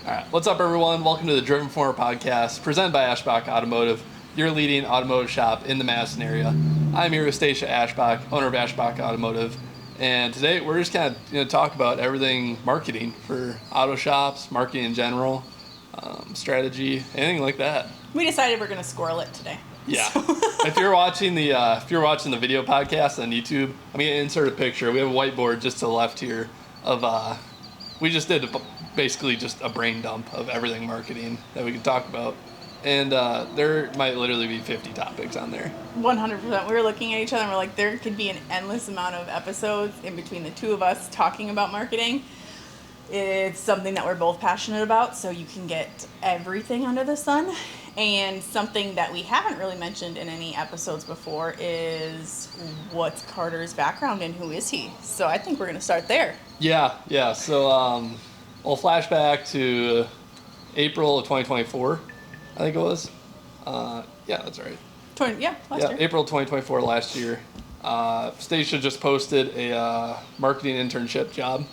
All right, what's up, everyone? Welcome to the Driven Forward podcast, presented by Aeschbach Automotive, your leading automotive shop in the Madison area. I'm here with Stacia Aeschbach, owner of Aeschbach Automotive, and today we're just kind of talk about everything marketing for auto shops, marketing in general, strategy, anything like that. We decided we're gonna squirrel it today. Yeah. If you're watching the video podcast on YouTube, I'm gonna insert a picture. We have a whiteboard just to the left here of we just did basically just a brain dump of everything marketing that we could talk about. And there might literally be 50 topics on there. 100%. We were looking at each other and we're like, there could be an endless amount of episodes in between the two of us talking about marketing. It's something that we're both passionate about, so you can get everything under the sun. And something that we haven't really mentioned in any episodes before is what's Carter's background and who is he? So I think we're going to start there. Yeah. So we'll flashback to April of 2024, I think it was. Yeah, that's right. Last year. April 2024 last year. Stacia just posted a marketing internship job.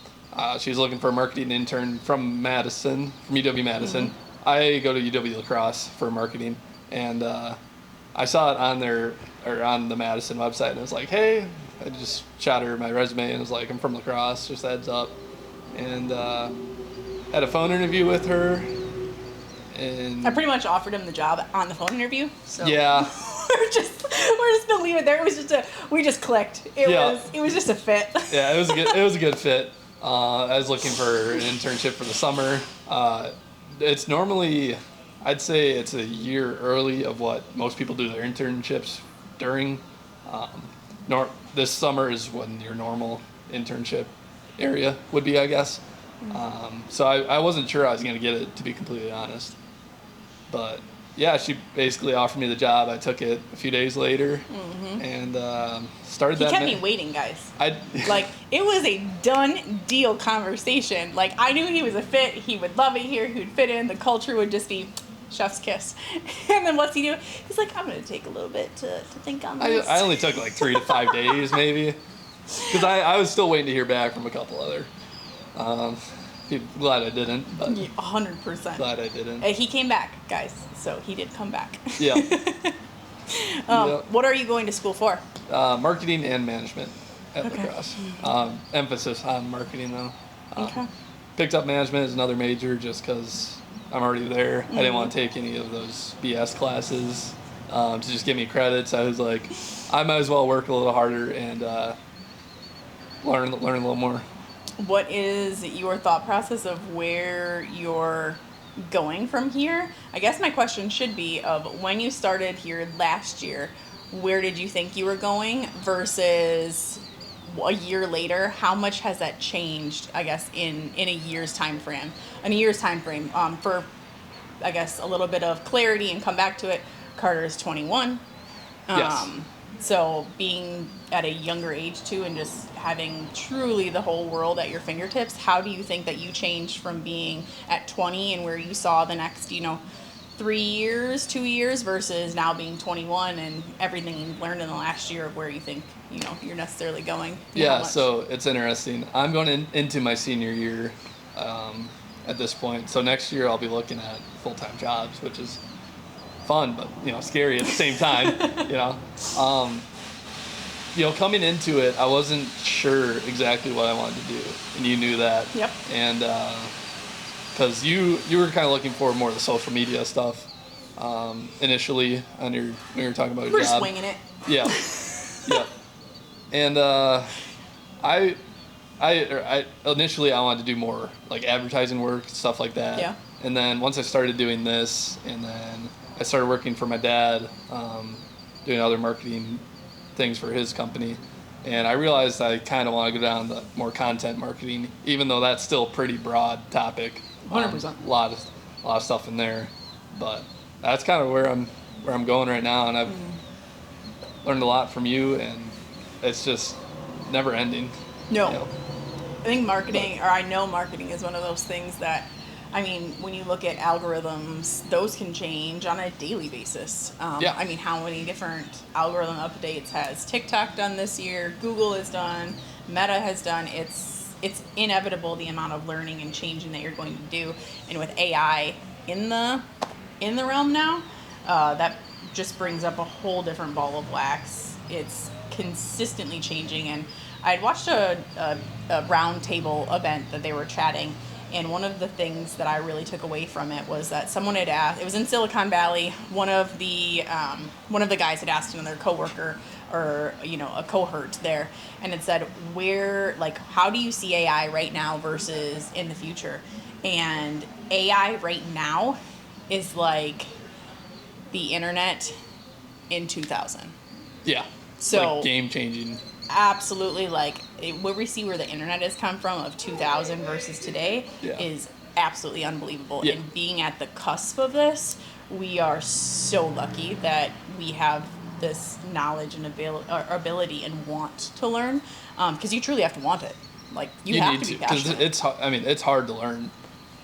She's looking for a marketing intern from Madison, from UW-Madison. Mm-hmm. I go to UW-La Crosse for marketing, and I saw it on there, or on the Madison website, and I was like, hey, I just shot her my resume, and was like, I'm from La Crosse, just a heads up. And had a phone interview with her, and I pretty much offered him the job on the phone interview. So yeah, we're just gonna leave it there. It was just we just clicked. It was just a fit. Yeah, it was a good fit. I was looking for an internship for the summer. It's normally, I'd say it's a year early of what most people do their internships during. This summer is when your normal internship area would be, I guess. So I wasn't sure I was going to get it, to be completely honest. But yeah, she basically offered me the job. I took it a few days later, and started that. He kept me waiting, guys. It was a done deal conversation. Like, I knew he was a fit. He would love it here. He would fit in. The culture would just be chef's kiss. And then what's he do? He's like, I'm going to take a little bit to think on this. I only took like 3 to 5 days, maybe, because I was still waiting to hear back from a couple other. Glad I didn't. But 100%. Glad I didn't. He came back, guys. So he did come back. Yeah. What are you going to school for? Marketing and management at La Crosse. Emphasis on marketing, though. Okay. Picked up management as another major just because I'm already there. I didn't want to take any of those BS classes to just give me credits. I was like, I might as well work a little harder and learn a little more. What is your thought process of where you're going from here? I guess my question should be of when you started here last year, where did you think you were going versus a year later? How much has that changed, I guess, in a year's time frame? For, I guess, a little bit of clarity and come back to it, Carter is 21. Yes. So being at a younger age too, and just having truly the whole world at your fingertips, how do you think that you changed from being at 20 and where you saw the next, 3 years, 2 years versus now being 21 and everything you've learned in the last year of where you think, you're necessarily going? Yeah, so it's interesting. I'm going into my senior year at this point. So next year I'll be looking at full-time jobs, which is fun, but scary at the same time. Coming into it, I wasn't sure exactly what I wanted to do, and you knew that. Yep. And because you were kind of looking for more of the social media stuff initially when you were talking about your job. We're swinging it. Yeah. And I initially I wanted to do more like advertising work, stuff like that. Yeah. And then once I started doing this, and then I started working for my dad, doing other marketing things for his company, and I realized I kind of want to go down the more content marketing, even though that's still a pretty broad topic. 100%. A lot of stuff in there, but that's kind of where I'm going right now, and I've learned a lot from you, and it's just never ending. No. I think I know marketing is one of those things that, when you look at algorithms, those can change on a daily basis. How many different algorithm updates has TikTok done this year? Google has done, Meta has done. It's it's inevitable, the amount of learning and changing that you're going to do. And with AI in the realm now, that just brings up a whole different ball of wax. It's consistently changing. And I'd watched a round table event that they were chatting, and one of the things that I really took away from it was that someone had asked, it was in Silicon Valley, one of the guys had asked another coworker, or a cohort there, and it said, how do you see AI right now versus in the future? And AI right now is like the internet in 2000. Yeah. So like game changing. Absolutely, where we see where the internet has come from of 2000 versus today is absolutely unbelievable. Yeah. And being at the cusp of this, we are so lucky that we have this knowledge and ability and want to learn, because you truly have to want it. Like, you have need to be passionate. Because it's hard to learn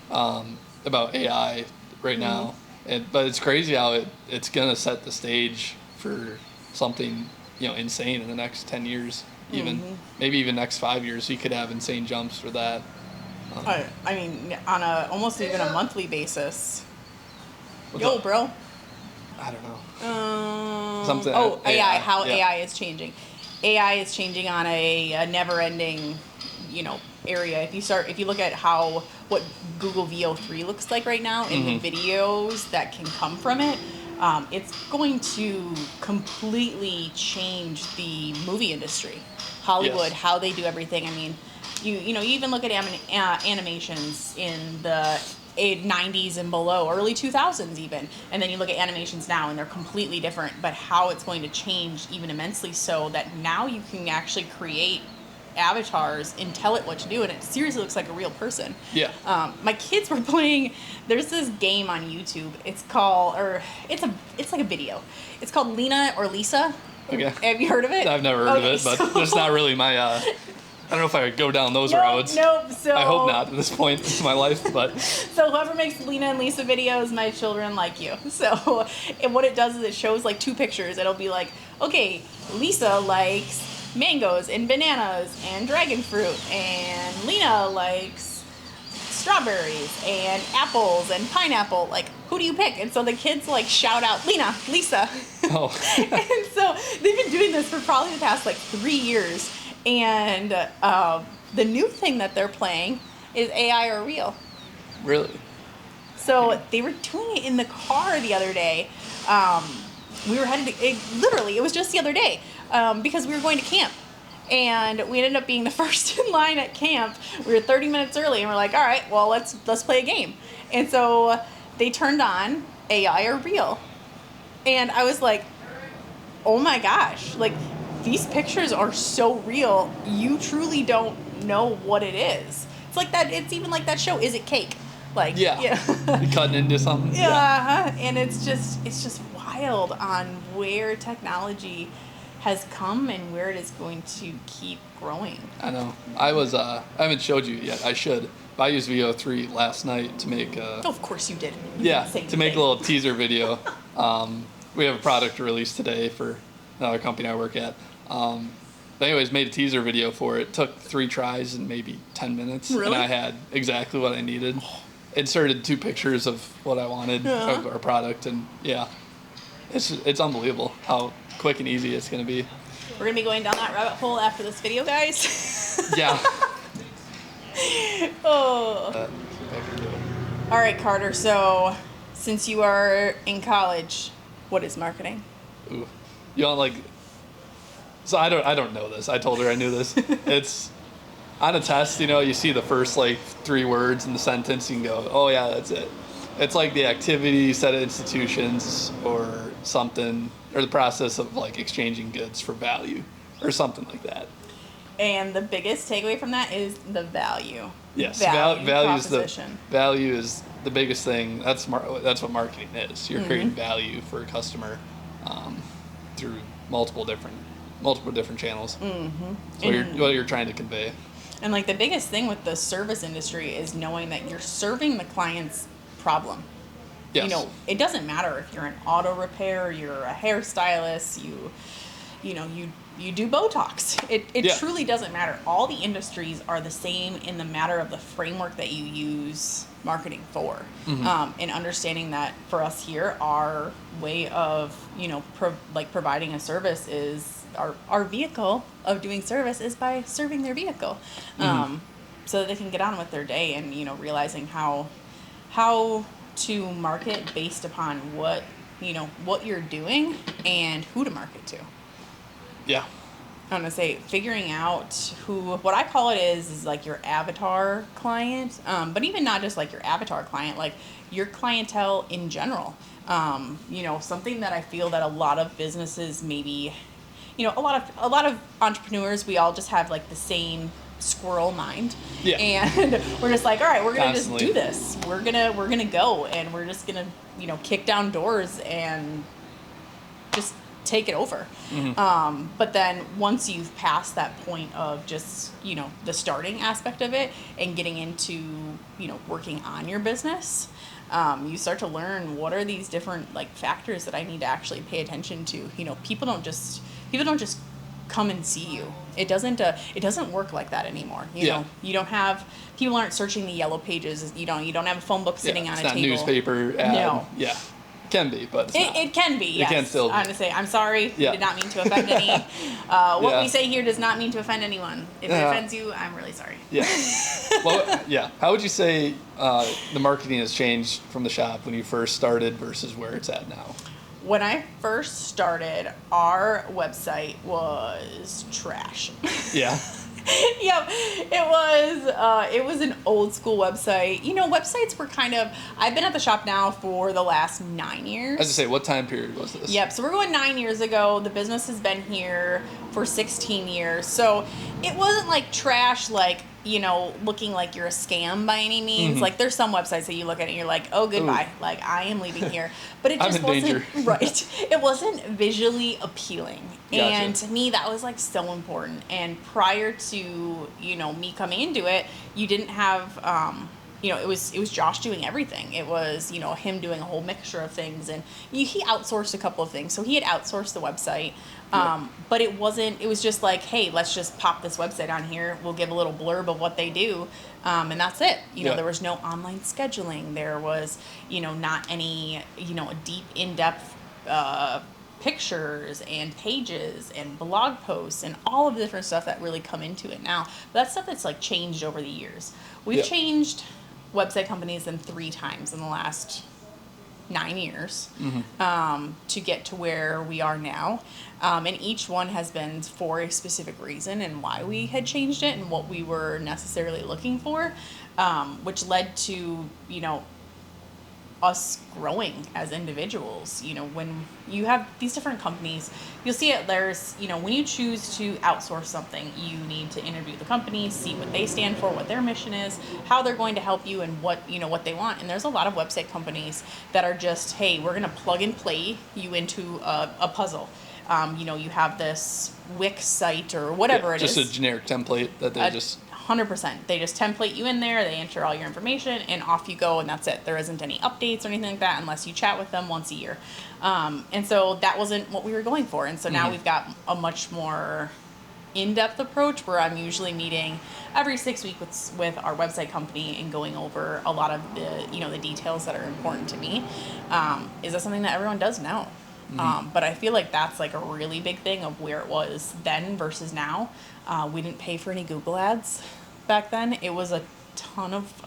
about AI right now, but it's crazy how it's gonna set the stage for something insane in the next 10 years, maybe even next 5 years. You could have insane jumps for that. I mean, on almost even a monthly basis. What's up? Bro. I don't know. Something. AI. How AI is changing. AI is changing on a never-ending, area. If you look at what Google VO3 looks like right now, and the videos that can come from it, it's going to completely change the movie industry, Hollywood, how they do everything. I mean, you even look at animations in the 90s and below, early 2000s even, and then you look at animations now, and they're completely different. But how it's going to change even immensely, so that now you can actually create avatars and tell it what to do, and it seriously looks like a real person. Yeah. My kids were playing. There's this game on YouTube. It's like a video. It's called Lena or Lisa. Okay. Have you heard of it? I've never heard of it, but it's not really my. I don't know if I would go down those roads. Nope. So I hope not at this point in my life, but. So whoever makes Lena and Lisa videos, my children like you. So, and what it does is it shows like two pictures. It'll be like, okay, Lisa likes mangoes and bananas and dragon fruit, and Lena likes strawberries and apples and pineapple. Like, who do you pick? And so the kids like shout out, Lena, Lisa. Oh. And so they've been doing this for probably the past 3 years. And the new thing that they're playing is AI or real. Really? So they were doing it in the car the other day. We were headed to, it was just the other day, because we were going to camp. And we ended up being the first in line at camp. We were 30 minutes early, and we're like, all right, well, let's play a game. And so they turned on AI or real. And I was like, oh my gosh, these pictures are so real, you truly don't know what it is. It's like that. It's even like that show, Is It Cake? You're cutting into something. And it's just wild on where technology has come and where it is going to keep growing. I know. I haven't showed you yet. I should. But I used VO3 last night to make of course you did. To make a little teaser video. We have a product release today for another company I work at. But anyways, made a teaser video for it. Took 3 tries and maybe 10 minutes. Really? And I had exactly what I needed. Inserted 2 pictures of what I wanted of our product, and it's unbelievable how quick and easy it's going to be. We're going to be going down that rabbit hole after this video, guys. Yeah. Oh. All right, Carter. So, since you are in college, what is marketing? Ooh. So I don't know this. I told her I knew this. It's on a test, you see the first 3 words in the sentence, you can go, oh yeah, that's it. It's like the activity, set of institutions, or something, or the process of exchanging goods for value, or something like that. And the biggest takeaway from that is the value. Yes, proposition. Value is the biggest thing. That's what marketing is. You're creating value for a customer through multiple different channels. So what you're trying to convey. And the biggest thing with the service industry is knowing that you're serving the client's problem. Yes. It doesn't matter if you're an auto repair, you're a hairstylist, you you do Botox. It Yeah. truly doesn't matter. All the industries are the same in the matter of the framework that you use marketing for. And understanding that for us here, our way of, providing a service is our vehicle of doing service is by serving their vehicle. So that they can get on with their day and, realizing how to market based upon what you're doing and who to market to. Yeah. I'm gonna say figuring out what I call it is like your avatar client, but even not just like your avatar client, like your clientele in general. Something that I feel that a lot of businesses maybe, a lot of entrepreneurs, we all just have like the same squirrel mind. Yeah. And we're just like, all right, we're gonna Constantly. just do this. We're gonna go and we're just gonna kick down doors and just take it over. But then once you've passed that point of just, the starting aspect of it and getting into, working on your business, you start to learn what are these different like factors that I need to actually pay attention to. People don't just come and see you. It doesn't work like that anymore. You don't have, people aren't searching the yellow pages. You don't have a phone book sitting on a table. It's not newspaper ad. No. Yeah. Can be, but it's not. It can be, yes. It can still be. I'm going to say, I'm sorry. Yeah. We did not mean to offend any. What we say here does not mean to offend anyone. If it offends you, I'm really sorry. Yeah. Well, yeah. How would you say the marketing has changed from the shop when you first started versus where it's at now? When I first started, our website was trash. Yeah. Yep, it was an old school website. Websites were I've been at the shop now for the last 9 years. I was to say, what time period was this? Yep, so we're going 9 years ago. The business has been here for 16 years. So it wasn't like trash, like, looking like you're a scam by any means. Like there's some websites that you look at and you're like, oh, goodbye. Ooh. Like I am leaving here. But it just I'm in wasn't danger. right. It wasn't visually appealing. Gotcha. And to me, that was like so important. And prior to, me coming into it, you didn't have, it was Josh doing everything. It was, him doing a whole mixture of things. And he outsourced a couple of things. So he had outsourced the website. But it was just like, hey, let's just pop this website on here. We'll give a little blurb of what they do. And that's it. There was no online scheduling. There was, not any, deep, in-depth, pictures and pages and blog posts and all of the different stuff that really come into it now. But that's stuff that's like changed over the years. We've changed website companies 3 times in the last 9 years to get to where we are now. And each one has been for a specific reason and why we had changed it and what we were necessarily looking for, which led to, us growing as individuals. When you have these different companies, you'll see it. There's, when you choose to outsource something, you need to interview the company, see what they stand for, what their mission is, how they're going to help you, and what they want. And there's a lot of website companies that are just, hey, we're going to plug and play you into a puzzle. You have this Wix site or whatever it is. Just a generic template that they just... 100%. They just template you in there, they enter all your information, and off you go, and that's it. There isn't any updates or anything like that unless you chat with them once a year. And so that wasn't what we were going for. And so now we've got a much more in-depth approach where I'm usually meeting every 6 weeks with our website company and going over a lot of the details that are important to me. Is that something that everyone does? No. But I feel like that's like a really big thing of where it was then versus now. We didn't pay for any Google ads back then. It was a ton of,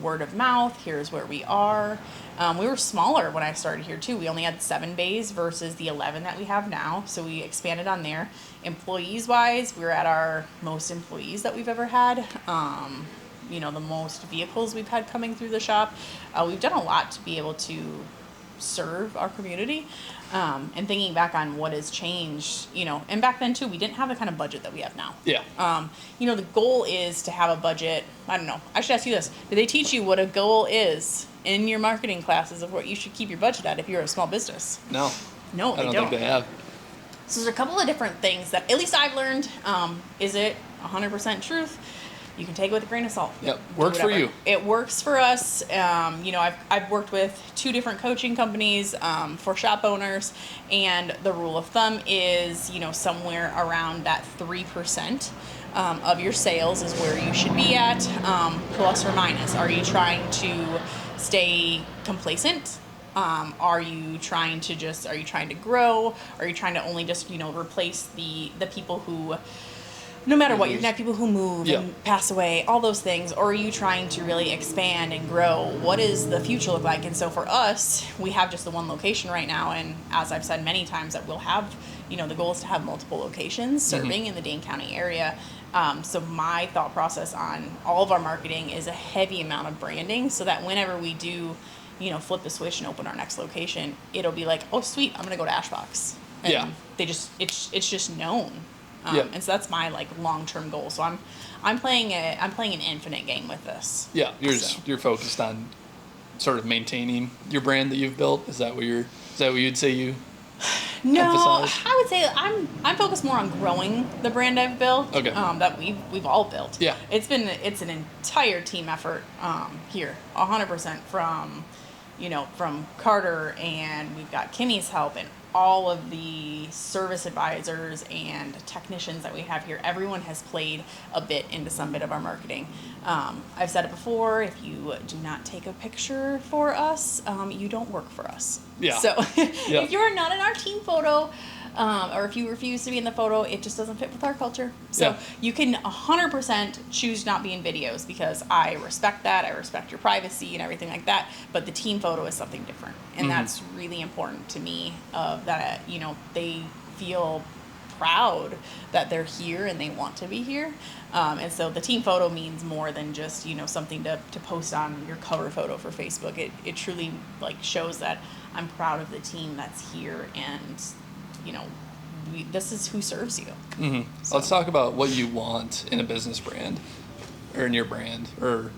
word of mouth. Here's where we are. We were smaller when I started here too. We only had 7 bays versus the 11 that we have now. So we expanded on there. Employees wise, we were at our most employees that we've ever had. The most vehicles we've had coming through the shop. We've done a lot to be able to serve our community, and thinking back on what has changed, and back then too, we didn't have the kind of budget that we have now. Yeah. The goal is to have a budget. I don't know. I should ask you this. Did they teach you what a goal is in your marketing classes of what you should keep your budget at if you're a small business? No. No, I don't think they have. So there's a couple of different things that at least I've learned. Is it 100% truth? you can take it with a grain of salt. Yep, works for you. It works for us. I've worked with 2 different coaching companies for shop owners, and the rule of thumb is, somewhere around that 3% of your sales is where you should be at, plus or minus. Are you trying to stay complacent? Are you trying to grow? Are you trying to only just, replace the people who, no matter what, you're gonna have people who move and pass away, all those things, or are you trying to really expand and grow? What does the future look like? And so for us, we have just the one location right now, and as I've said many times, that we'll have, the goal is to have multiple locations serving in the Dane County area. So my thought process on all of our marketing is a heavy amount of branding, so that whenever we do, flip the switch and open our next location, it'll be like, oh sweet, I'm gonna go to Aeschbach. And it's just known. And so that's my long-term goal. So I'm playing an infinite game with this. Yeah, you're focused on sort of maintaining your brand that you've built. Is that what you'd say you No, emphasize? I would say I'm focused more on growing the brand I've built. Okay. That we've all built. Yeah. It's an entire team effort here, 100% from Carter, and we've got Kimmy's help and all of the service advisors and technicians that we have here. Everyone has played a bit into some bit of our marketing. I've said it before, if you do not take a picture for us, you don't work for us. Yeah. So if you're not in our team photo, or if you refuse to be in the photo, it just doesn't fit with our culture. So you can 100% choose not be in videos, because I respect that. I respect your privacy and everything like that. But the team photo is something different. And that's really important to me, that, they feel proud that they're here and they want to be here. And so the team photo means more than just, something to post on your cover photo for Facebook. It truly shows that I'm proud of the team that's here, and this is who serves you. Mm-hmm. So. Let's talk about what you want in a business brand, or in your brand, or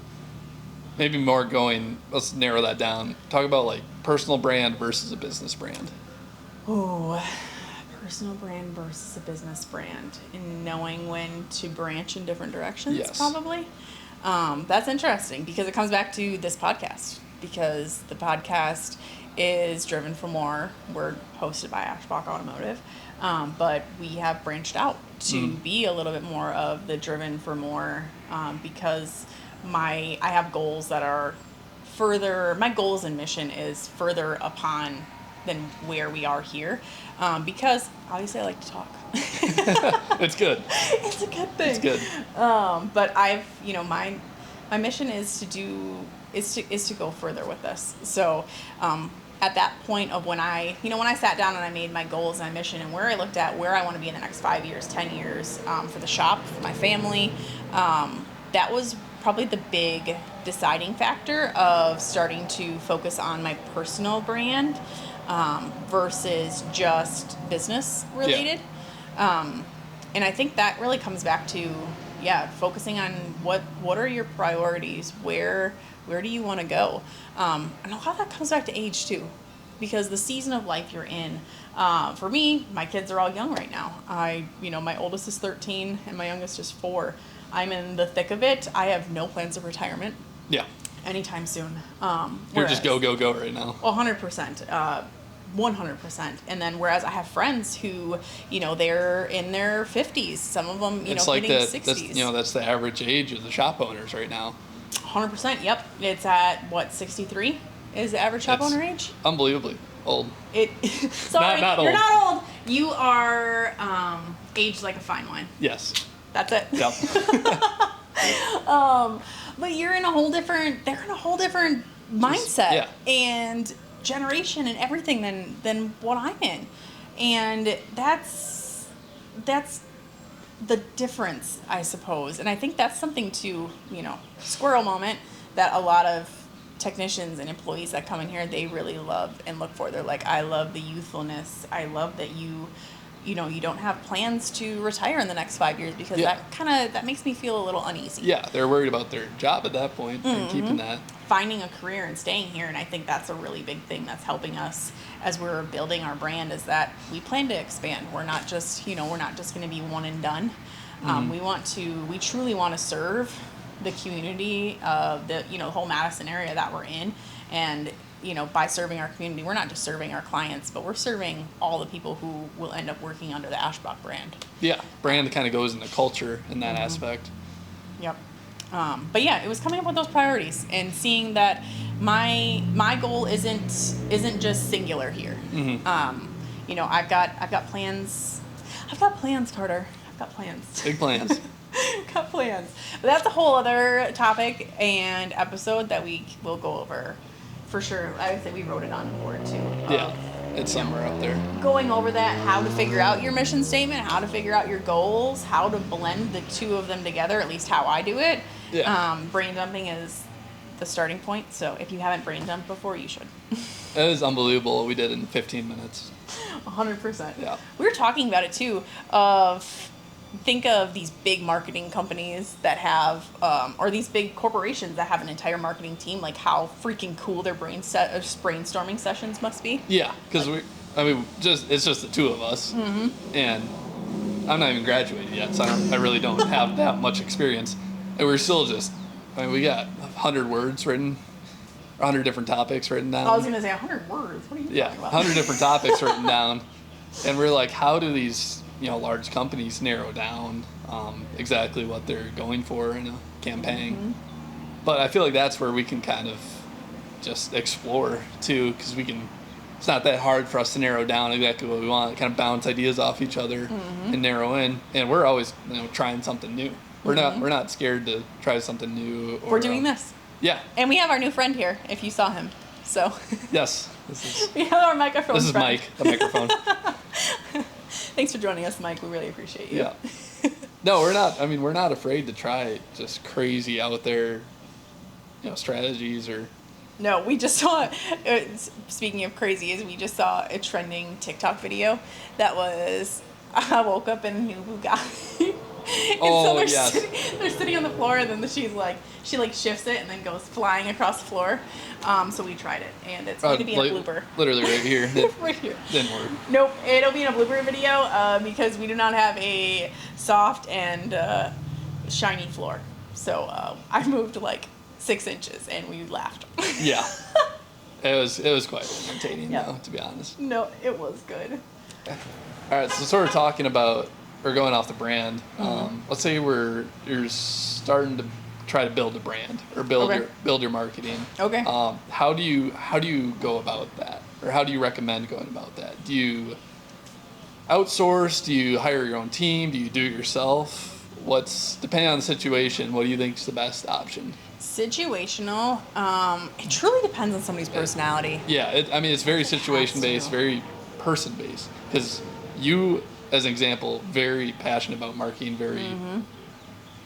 maybe more let's narrow that down. Talk about personal brand versus a business brand. Oh, personal brand versus a business brand, and knowing when to branch in different directions. Yes. Probably. That's interesting, because it comes back to this podcast, because the podcast is driven for more. We're hosted by Aeschbach Automotive, but we have branched out to be a little bit more of the driven for more, because I have goals that are further. My goals and mission is further upon than where we are here, because obviously I like to talk. It's good. It's a good thing. It's good. But my mission is to go further with this. So at that point of when I sat down and I made my goals and my mission, and where I looked at where I want to be in the next 5 years, 10 years, for the shop, for my family, that was probably the big deciding factor of starting to focus on my personal brand, versus just business related. Yeah. And I think that really comes back to, focusing on what are your priorities, where do you want to go? And a lot of that comes back to age too, because the season of life you're in. For me, my kids are all young right now. My oldest is 13 and my youngest is 4. I'm in the thick of it. I have no plans of retirement. Yeah. Anytime soon. You're just go right now. 100%. 100%. And then whereas I have friends who, they're in their 50s, some of them, it's hitting 60s. That's the average age of the shop owners right now. 100%. Yep. It's at 63 is the average shop owner age? Unbelievably old. Sorry, not you're old. not old. You are aged like a fine wine. Yes. That's it. Yep. But they're in a whole different mindset and generation and everything than what I'm in. And that's the difference, I suppose. And I think that's something to, squirrel moment, that a lot of technicians and employees that come in here, they really love and look for. They're like, I love the youthfulness. I love that you don't have plans to retire in the next 5 years, because that makes me feel a little uneasy. Yeah, they're worried about their job at that point and keeping that. Finding a career and staying here, and I think that's a really big thing that's helping us as we're building our brand, is that we plan to expand. We're not just going to be one and done. We truly want to serve the community of the, whole Madison area that we're in. And, by serving our community, we're not just serving our clients, but we're serving all the people who will end up working under the Aeschbach brand. Yeah, brand kind of goes into culture in that aspect. Yep. But yeah, it was coming up with those priorities and seeing that my goal isn't just singular here. I've got plans. I've got plans, Carter. I've got plans. Big plans. Got plans. But that's a whole other topic and episode that we will go over for sure. I would say we wrote it on the board too. Yeah, it's somewhere up there. Going over that, how to figure out your mission statement, how to figure out your goals, how to blend the two of them together, at least how I do it. Yeah. Brain dumping is the starting point. So if you haven't brain dumped before, you should. It was unbelievable what we did in 15 minutes. 100%. Yeah. We were talking about it too, think of these big marketing companies that have, or these big corporations that have an entire marketing team, like how freaking cool their brainstorming sessions must be. Yeah, because it's just the two of us, and I'm not even graduated yet, so I really don't have that much experience, and we're still we got 100 words written, 100 different topics written down. I was going to say 100 words. What are you talking about? 100 different topics written down, and we're like, how do these large companies narrow down exactly what they're going for in a campaign? But I feel like that's where we can kind of just explore too, because it's not that hard for us to narrow down exactly what we want, kind of bounce ideas off each other and narrow in. And we're always trying something new. We're not scared to try something new. We're doing this. Yeah. And we have our new friend here, if you saw him. So yes, we have our microphone. This is friend. Mike, the microphone. Thanks for joining us, Mike. We really appreciate you. Yeah. No, we're not. I mean, we're not afraid to try just crazy out there, strategies or. No, we just saw. Speaking of crazy, we just saw a trending TikTok video that was, I woke up in a new Bugatti. And so they're sitting on the floor, and then she shifts it and then goes flying across the floor. So we tried it, and it's going to be in a blooper. Literally right here. Right here. Didn't work. Nope, it'll be in a blooper video because we do not have a soft and shiny floor. So I moved like 6 inches, and we laughed. Yeah. It was quite entertaining, though, to be honest. No, it was good. All right, so sort of talking about, or going off the brand, let's say you're starting to try to build a brand or build your marketing. Okay. How do you go about that, or how do you recommend going about that? Do you outsource? Do you hire your own team? Do you do it yourself? Depending on the situation, what do you think is the best option? Situational. It truly depends on somebody's personality. Yeah, it's very situation based, very person based. Because you, as an example, very passionate about marketing, very,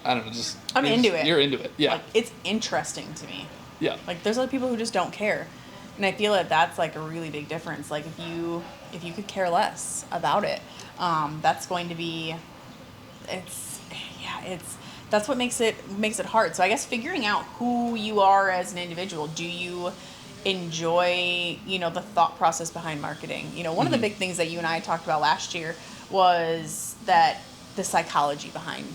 I don't know, just... I'm into it. You're into it, yeah. Like, it's interesting to me. Yeah. Like, there's other people who just don't care. And I feel that that's, like, a really big difference. Like, if you could care less about it, that's going to be... That's what makes it hard. So I guess figuring out who you are as an individual. Do you enjoy, the thought process behind marketing? One of the big things that you and I talked about last year was that the psychology behind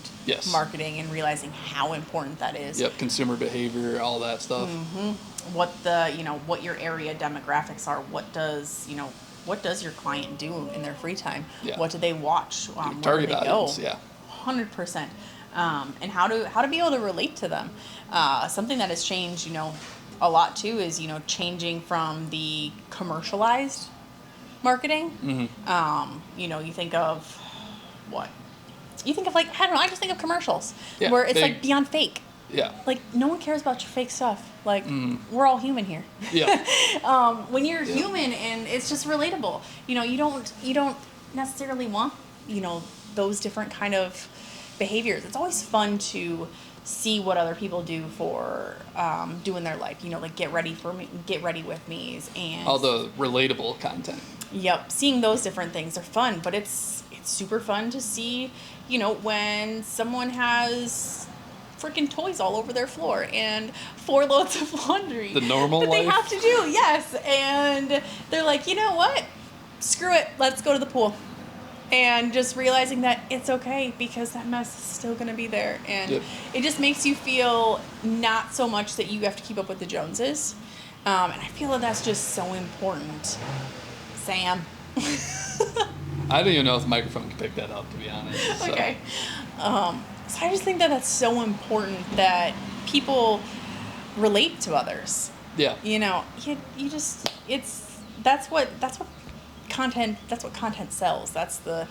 marketing and realizing how important that is. Yep, consumer behavior, all that stuff. What your area demographics are. What does your client do in their free time? Yeah. What do they watch? Target where do they audience, go? yeah. 100%. And how to be able to relate to them. Something that has changed, a lot too is, changing from the commercialized marketing. You think of what? You think of, like, I don't know, I just think of commercials where it's like beyond fake. Yeah. Like, no one cares about your fake stuff. Like, we're all human here. Yeah. When you're human and it's just relatable, you don't necessarily want, those different kind of behaviors. It's always fun to see what other people do for doing their life. Like get ready with me's and all the relatable content. Yep, seeing those different things are fun, but it's super fun to see, when someone has freaking toys all over their floor and 4 loads of laundry. The normal that life. they have to do, yes. And they're like, you know what? Screw it. Let's go to the pool. And just realizing that it's okay because that mess is still going to be there. And Yep. it just makes you feel not so much that you have to keep up with the Joneses. And I feel that that's just so important. Sam. I don't even know if the microphone can pick that up, to be honest. So. Okay. So I just think that that's so important that people relate to others. Yeah. You know, you just that's what content sells. That's the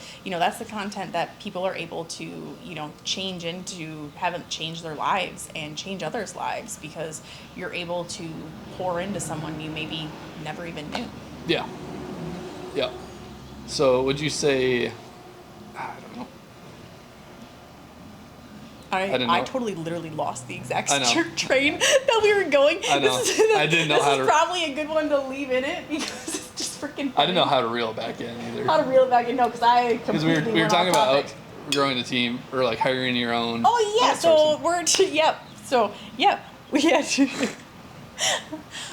content that people are able to, change into, have it change their lives and change others' lives because you're able to pour into someone you maybe never even knew. Yeah. Yeah. So would you say, I don't know. I didn't know. I totally literally lost the exact I know. train that we were going. I know. I didn't know how to. This is probably a good one to leave in it because it's just freaking funny. I didn't know how to reel it back in either. How to reel it back in? No, because I completely we were went talking off about topic. growing a team or like hiring your own. Oh yeah, so outsourcing. we had to.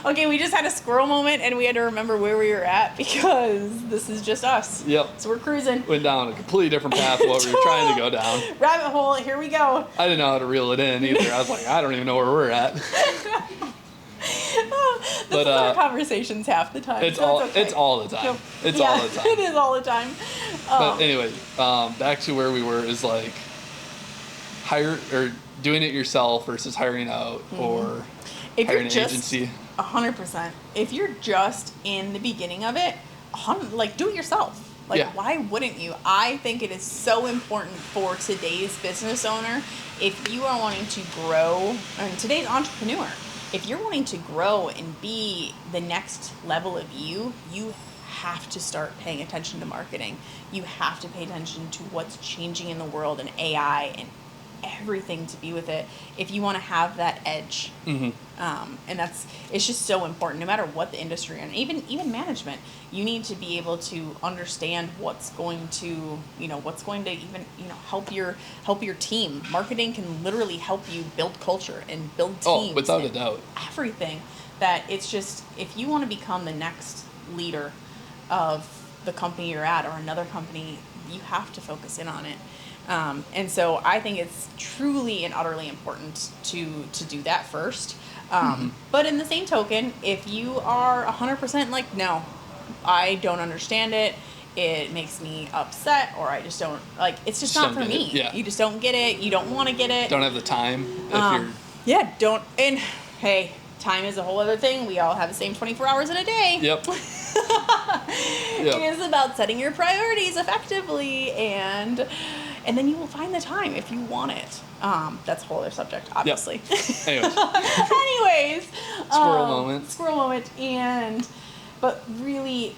Okay, we just had a squirrel moment and we had to remember where we were at because this is just us. Yep. So we're cruising. Went down a completely different path of what we were trying to go down. Rabbit hole, here we go. I didn't know how to reel it in either. I was like, I don't even know where we're at. This is our conversations half the time. It's so all okay. It's all the time. It's Yeah, all the time. it is all the time. But anyway, back to where we were is like hire or doing it yourself versus hiring out or if hiring you're an just agency. 100%. If you're just in the beginning of it, like do it yourself. Like Yeah. why wouldn't you? I think it is so important for today's business owner. If you are wanting to grow, and today's entrepreneur, if you're wanting to grow and be the next level of you have to start paying attention to marketing. You have to pay attention to what's changing in the world and AI and everything to be with it if you want to have that edge. Mm-hmm. And it's just so important no matter what the industry and even management. You need to be able to understand what's going to even help your team. Marketing can literally help you build culture and build teams. Oh, without a doubt. Everything. That it's just, if you want to become the next leader of the company you're at or another company, you have to focus in on it. And so I think it's truly and utterly important to do that first. But in the same token, if you are 100% like, no, I don't understand it, it makes me upset, or I just don't, like, it's just not for me. Yeah. You just don't get it. You don't want to get it. Don't have the time if you're... Yeah, don't. And hey, time is a whole other thing. We all have the same 24 hours in a day. Yep. It is about setting your priorities effectively, and then you will find the time if you want it. That's a whole other subject, obviously. Yep. Anyways. Squirrel moment. But really,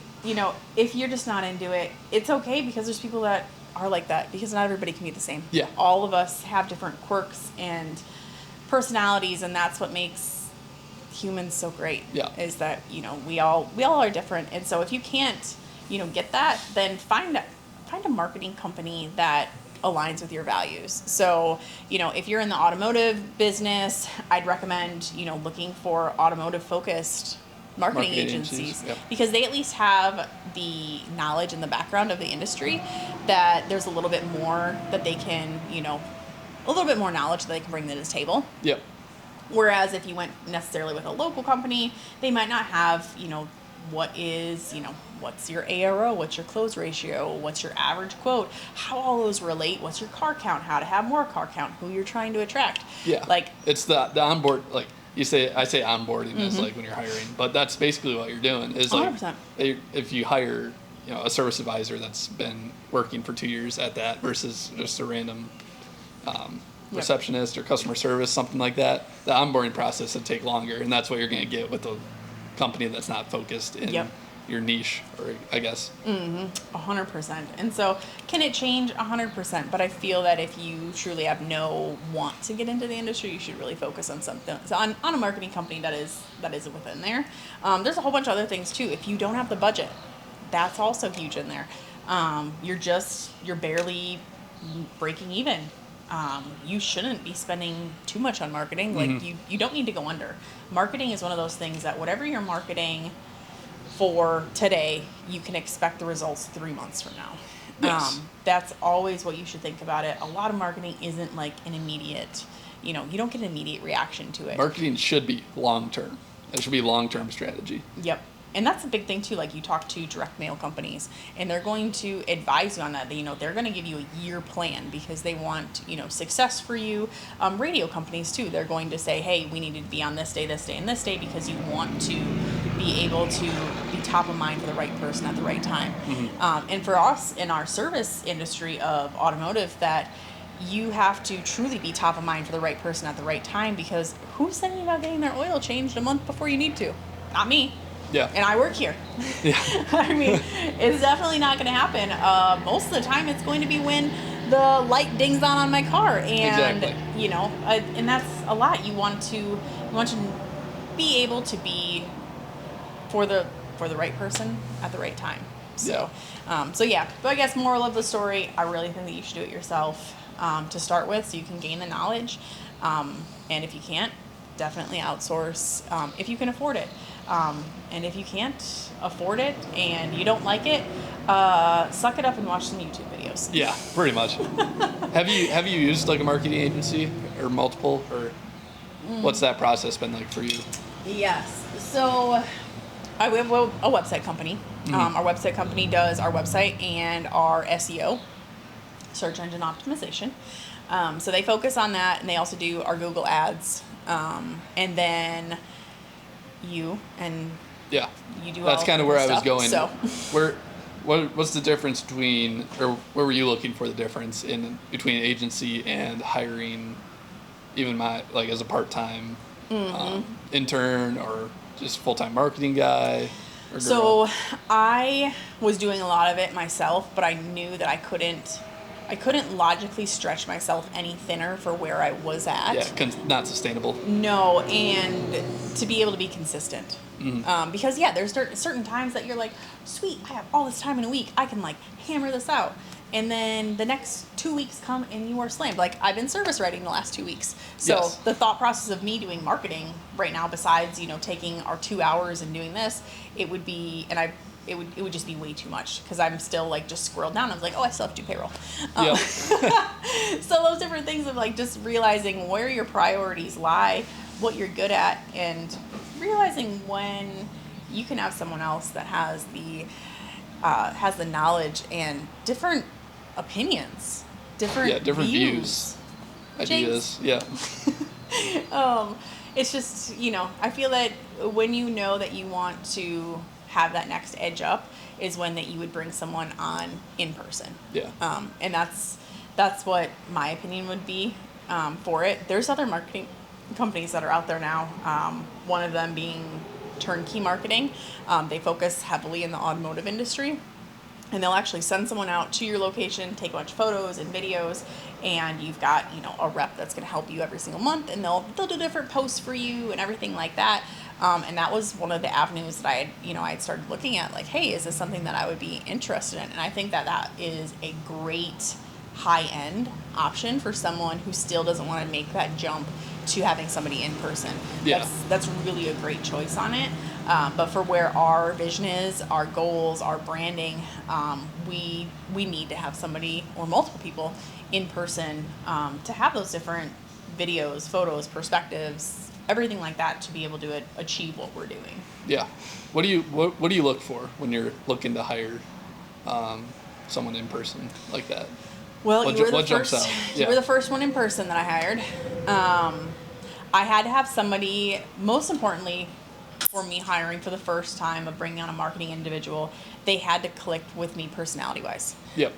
if you're just not into it, it's okay because there's people that are like that because not everybody can be the same. Yeah. All of us have different quirks and personalities, and that's what makes humans so great. Yeah. Is that, we all are different. And so if you can't, get that, then find a marketing company that aligns with your values. So, if you're in the automotive business, I'd recommend, looking for automotive focused marketing agencies. Yep. Because they at least have the knowledge and the background of the industry that there's a little bit more that they can, a little bit more knowledge that they can bring to the table. Yep. Whereas if you went necessarily with a local company, they might not have, what's your ARO, what's your close ratio, what's your average quote, how all those relate, what's your car count, how to have more car count, who you're trying to attract. Yeah. Like, it's the onboard, like I say onboarding is like when you're hiring, but that's basically what you're doing is like 100%. if you hire, a service advisor that's been working for 2 years at that versus just a random receptionist or customer service, something like that, the onboarding process would take longer, and that's what you're going to get with a company that's not focused in your niche, or I guess. 100%. And so can it change? 100%. But I feel that if you truly have no want to get into the industry, you should really focus on something, on a marketing company that is within there. There's a whole bunch of other things too. If you don't have the budget, that's also huge in there. You're barely breaking even. You shouldn't be spending too much on marketing. Like you don't need to go under. Marketing is one of those things that whatever you're marketing for today, you can expect the results 3 months from now. Yes. That's always what you should think about it. A lot of marketing isn't like an immediate, you don't get an immediate reaction to it. Marketing should be long-term. It should be long-term strategy. Yep. And that's a big thing too. Like, you talk to direct mail companies and they're going to advise you on that. They're going to give you a year plan because they want, success for you. Radio companies too. They're going to say, hey, we need to be on this day, and this day, because you want to be able to be top of mind for the right person at the right time. And for us in our service industry of automotive, that you have to truly be top of mind for the right person at the right time, because who's thinking about getting their oil changed a month before you need to? Not me. Yeah. And I work here. Yeah. I mean, it's definitely not going to happen. Most of the time, it's going to be when the light dings on my car, and Exactly. And that's a lot. You want to be able to be for the right person at the right time. So, Yeah. But I guess moral of the story, I really think that you should do it yourself to start with, so you can gain the knowledge. And if you can't, definitely outsource if you can afford it. And if you can't afford it and you don't like it, suck it up and watch some YouTube videos. Yeah, pretty much. Have you used like a marketing agency or multiple, or what's that process been like for you? Yes. So we have a website company. Our website company does our website and our SEO, search engine optimization. So they focus on that, and they also do our Google ads. And then you do That's all kind of the where I was stuff, going. so. What's the difference between, or where were you looking for the difference between agency and hiring, even as a part-time intern, or just full-time marketing guy or girl? So I was doing a lot of it myself, but I knew that I couldn't logically stretch myself any thinner for where I was at. Yeah, not sustainable. No, and to be able to be consistent. Because there's certain times that you're like, sweet, I have all this time in a week, I can hammer this out. And then the next 2 weeks come and you are slammed. Like, I've been service writing the last 2 weeks. So Yes. the thought process of me doing marketing right now, besides, taking our 2 hours and doing this, it would just be way too much, because I'm still just squirreled down. I was like, oh, I still have to do payroll. Yeah. So those different things of just realizing where your priorities lie, what you're good at, and realizing when you can have someone else that has the knowledge and different opinions, different views, ideas. Yeah. It's just, I feel that when you know that you want to have that next edge up is when that you would bring someone on in person. Yeah. And that's what my opinion would be for it. There's other marketing companies that are out there now. One of them being Turnkey Marketing. They focus heavily in the automotive industry. And they'll actually send someone out to your location, take a bunch of photos and videos, and you've got, a rep that's going to help you every single month, and they'll do different posts for you and everything like that. And that was one of the avenues that I had started looking at, hey, is this something that I would be interested in? And I think that is a great high-end option for someone who still doesn't want to make that jump to having somebody in person. Yeah. That's really a great choice on it. But for where our vision is, our goals, our branding, we need to have somebody or multiple people in person to have those different videos, photos, perspectives, everything like that, to be able to achieve what we're doing. Yeah. What do you look for when you're looking to hire someone in person like that? Well, you were the Yeah. first one in person that I hired. I had to have somebody, most importantly, for me hiring for the first time of bringing on a marketing individual, they had to click with me personality-wise. Yep.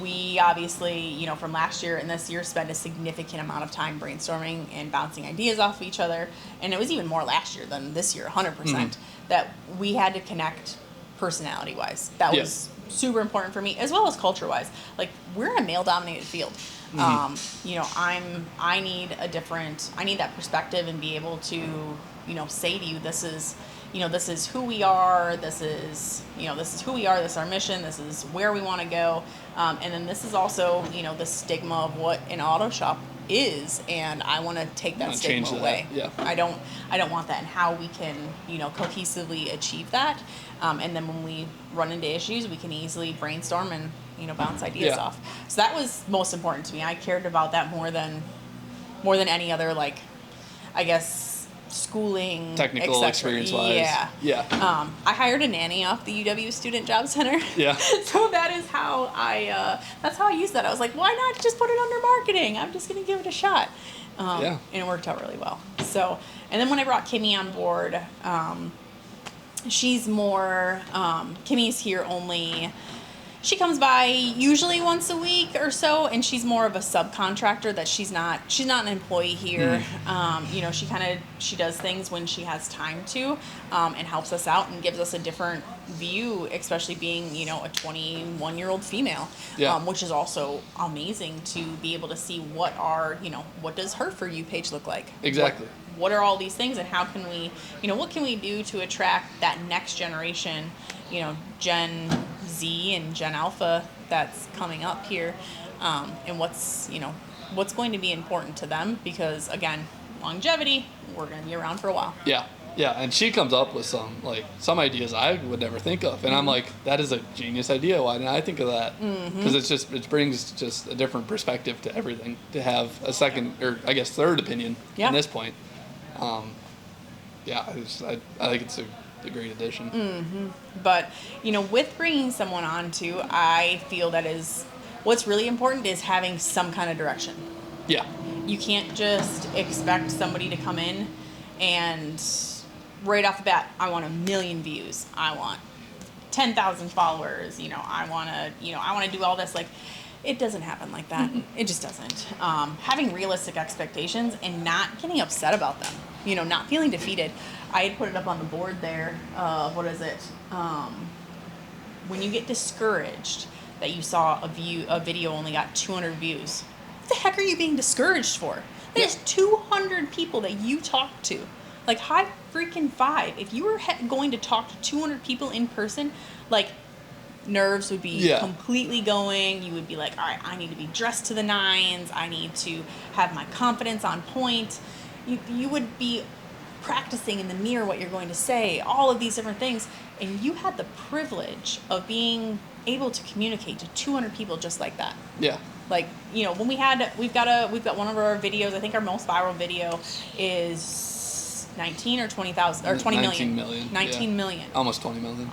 We obviously, from last year and this year, spent a significant amount of time brainstorming and bouncing ideas off of each other. And it was even more last year than this year, 100%, that we had to connect personality-wise. That was super important for me, as well as culture-wise. We're in a male-dominated field. I need that perspective and be able to, say to you, this is who we are, this is who we are, this is our mission, this is where we want to go. And then this is also, the stigma of what an auto shop is, and I want to take that stigma away. Yeah. I don't want that, and how we can, cohesively achieve that. And then when we run into issues, we can easily brainstorm and, bounce ideas off. So that was most important to me. I cared about that more than any other, like, I guess, schooling, technical experience wise. Yeah. I hired a nanny off the UW Student Job Center. Yeah. So that is how that's how I used that. I was like, why not just put it under marketing? I'm just going to give it a shot. And it worked out really well. So, and then when I brought Kimmy on board, she's more, Kimmy's here only, she comes by usually once a week or so, and she's more of a subcontractor. That she's not an employee here. She does things when she has time to, and helps us out and gives us a different view, especially being, a 21-year-old female, which is also amazing to be able to see what does her For You page look like? Exactly. What are all these things, and how can we, what can we do to attract that next generation, Gen Z and Gen Alpha that's coming up here, and what's going to be important to them, because again, longevity, we're going to be around for a while. Yeah, and she comes up with some ideas I would never think of, and I'm like, that is a genius idea. Why didn't I think of that? Because it brings just a different perspective to everything, to have a second, or I guess third opinion at this point. I think it's a great addition. But with bringing someone on too, I feel that is what's really important, is having some kind of direction. Yeah. You can't just expect somebody to come in and right off the bat, I want 1 million views, I want 10,000 followers, I want to do all this. Like, it doesn't happen like that. It just doesn't. Having realistic expectations and not getting upset about them, not feeling defeated. I had put it up on the board there. What is it? When you get discouraged that you saw a video only got 200 views, what the heck are you being discouraged for? There's 200 people that you talked to. Like, high freaking five. If you were going to talk to 200 people in person, like, nerves would be completely going. You would be like, all right, I need to be dressed to the nines. I need to have my confidence on point. You would be practicing in the mirror what you're going to say, all of these different things. And you had the privilege of being able to communicate to 200 people just like that. Yeah. Like, when we've got one of our videos, I think our most viral video is 19 or 20,000 or 20 million. 19 million. Almost 20 million.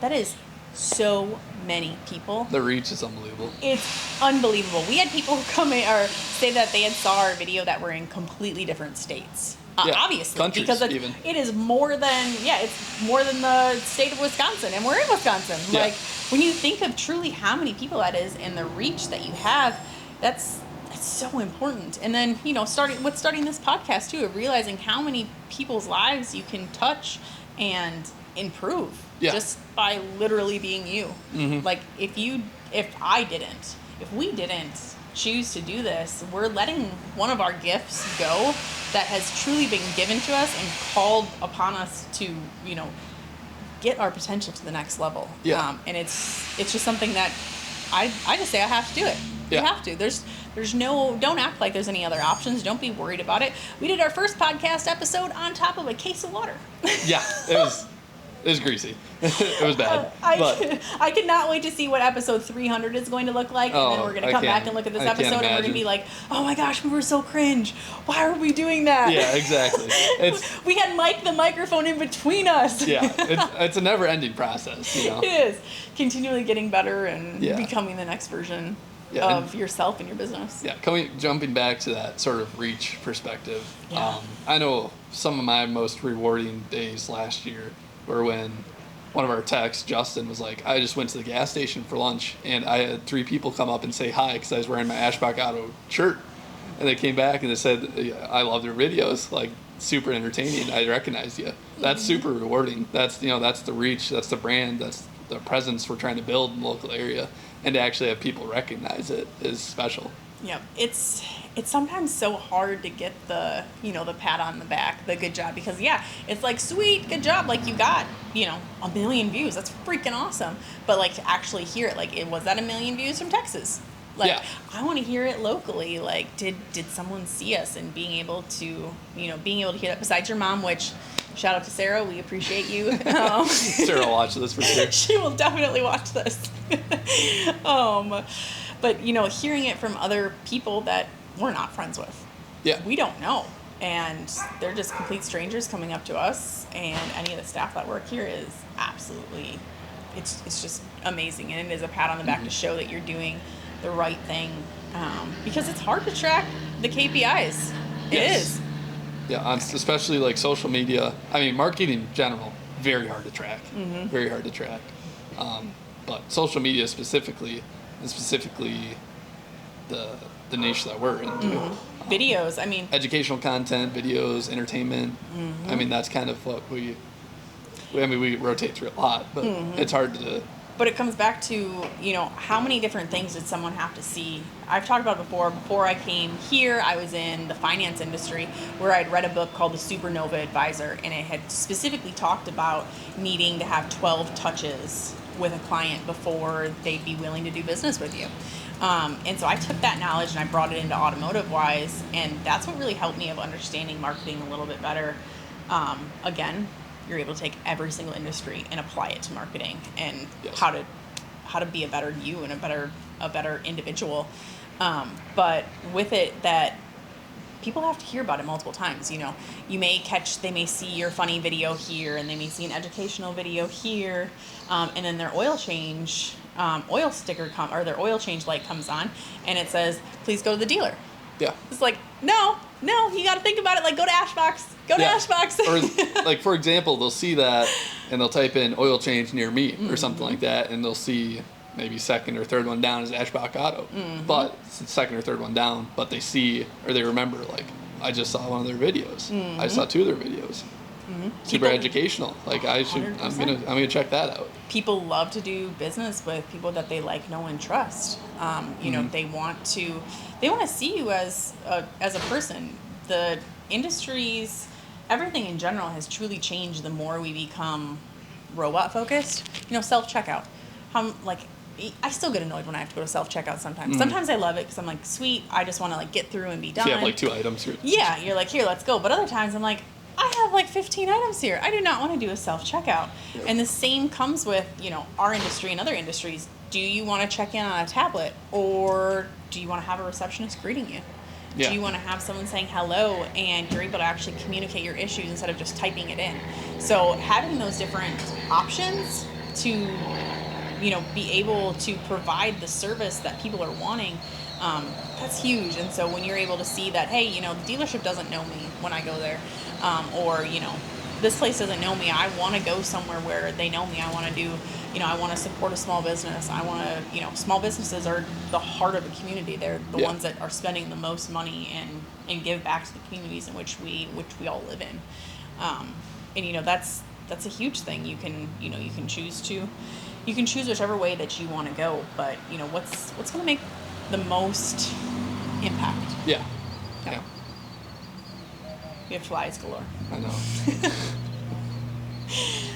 That is so many people. The reach is unbelievable. It's unbelievable. We had people who come in or say that they had saw our video that were in completely different states. Obviously, countries, because it is more than it's more than the state of Wisconsin, and we're in Wisconsin. Yeah. Like, when you think of truly how many people that is and the reach that you have, that's so important. And then starting this podcast too, of realizing how many people's lives you can touch and improve just by literally being you. Like, if we didn't choose to do this, we're letting one of our gifts go that has truly been given to us and called upon us to get our potential to the next level. And it's just something that I just say I have to do it. You have to. Don't act like there's any other options. Don't be worried about it. We did our first podcast episode on top of a case of water. It was greasy. It was bad. I cannot wait to see what episode 300 is going to look like. And then we're going to come back and look at this episode, and we're going to be like, oh my gosh, we were so cringe. Why are we doing that? Yeah, exactly. We had the microphone in between us. It's a never-ending process. It is. Continually getting better and becoming the next version of yourself and your business. Yeah, jumping back to that sort of reach perspective. I know some of my most rewarding days last year were when one of our techs, Justin, was like, I just went to the gas station for lunch, and I had 3 people come up and say hi because I was wearing my Aeschbach Auto shirt. And they came back and they said, I love your videos, like, super entertaining. I recognized you. That's super rewarding. That's the reach, that's the brand, that's the presence we're trying to build in the local area. And to actually have people recognize it is special. Yeah, it's sometimes so hard to get the the pat on the back, the good job, because it's like, sweet, good job, like, you got 1 million views, that's freaking awesome. But like, to actually hear it, like, was that 1 million views from Texas? Like, Yeah. I want to hear it locally. Like, did someone see us, and being able to hear that, besides your mom, which shout out to Sarah, we appreciate you. Sarah will watch this for sure. She will definitely watch this. But hearing it from other people that we're not friends with, Yeah. we don't know, and they're just complete strangers coming up to us, and any of the staff that work here is absolutely, it's just amazing, and it is a pat on the back to show that you're doing the right thing, because it's hard to track the KPIs. It Yes. is. Yeah, especially like social media. I mean, marketing in general, very hard to track. Very hard to track. But social media specifically, and specifically the niche that we're into. Videos, I mean, Educational content, videos, entertainment. I mean, that's kind of what we rotate through a lot, but it's hard to. but it comes back to, how many different things did someone have to see? I've talked about it before I came here, I was in the finance industry where I'd read a book called The Supernova Advisor, and it had specifically talked about needing to have 12 touches with a client before they'd be willing to do business with you. And so I took that knowledge and I brought it into automotive wise, and that's what really helped me of understanding marketing a little bit better. Again, you're able to take every single industry and apply it to marketing, and Yes. how to be a better you and a better individual. But with it, that people have to hear about it multiple times. They may see your funny video here, and they may see an educational video here, and then their oil change sticker or their oil change light comes on, and it says, "Please go to the dealer." Yeah. It's like, no, you got to think about it. Like, go to Aeschbach's. Go to Aeschbach's. Or like, for example, they'll see that and they'll type in oil change near me or something like that, and they'll see maybe second or third one down is Aeschbach Auto, but it's second or third one down, but they see or they remember, like, I just saw one of their videos. I saw 2 of their videos. Super educational. Like, I'm 100%. gonna check that out. People love to do business with people that they like, know, and trust. They want to see you as a person. The industries, everything in general has truly changed the more we become robot focused. Self-checkout. I still get annoyed when I have to go to self-checkout sometimes. Sometimes I love it because I'm like, sweet, I just want to get through and be done. If you have like 2 items here. Yeah, you're like, here, let's go. But other times I'm like, I have 15 items here. I do not want to do a self-checkout. Yep. And the same comes with, our industry and other industries. Do you want to check in on a tablet, or do you want to have a receptionist greeting you? Yeah. Do you want to have someone saying hello and you're able to actually communicate your issues instead of just typing it in? So having those different options to, be able to provide the service that people are wanting, that's huge. And so when you're able to see that, hey, the dealership doesn't know me when I go there, or, this place doesn't know me, I want to go somewhere where they know me. I want to do, I want to support a small business. I want to, small businesses are the heart of the community. They're the ones that are spending the most money and give back to the communities in which we all live in. And that's a huge thing. You can choose whichever way that you want to go, but what's going to make the most impact. Yeah. We have flies galore. I know.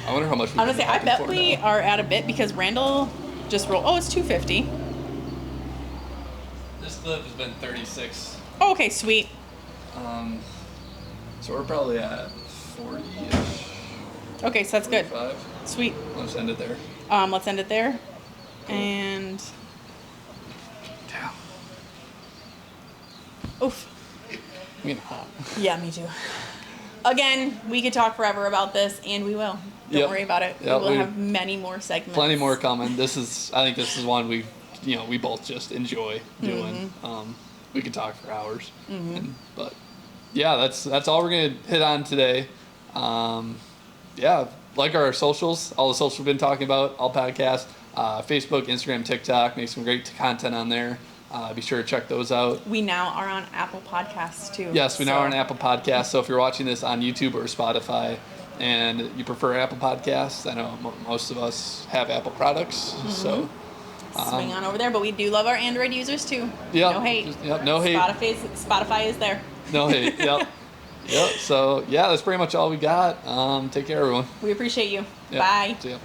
I wonder how much I'm gonna say, I bet we are at a bit because Randall just rolled. Oh, it's 250. This clip has been 36. Oh, okay, sweet. So we're probably at 40-ish. Okay, so that's good. 45. Sweet. Let's end it there. Let's end it there. Cool. And Damn. oof. I mean, hot. Yeah, me too. Again, we could talk forever about this, and we will. Don't worry about it. Yep, we will have many more segments. Plenty more coming. I think this is one we both just enjoy doing. We could talk for hours. But yeah, that's all we're gonna hit on today. Like our socials, all the socials we've been talking about, all podcasts, Facebook, Instagram, TikTok, make some great content on there. Be sure to check those out. We now are on Apple Podcasts too. Yes, we now are on Apple Podcasts. So if you're watching this on YouTube or Spotify and you prefer Apple Podcasts, I know most of us have Apple products. So swing on over there. But we do love our Android users too. Yeah. No hate. Yep, no hate. Spotify is there. No hate. Yep. So yeah, that's pretty much all we got. Take care, everyone. We appreciate you. Yep. Bye. See ya.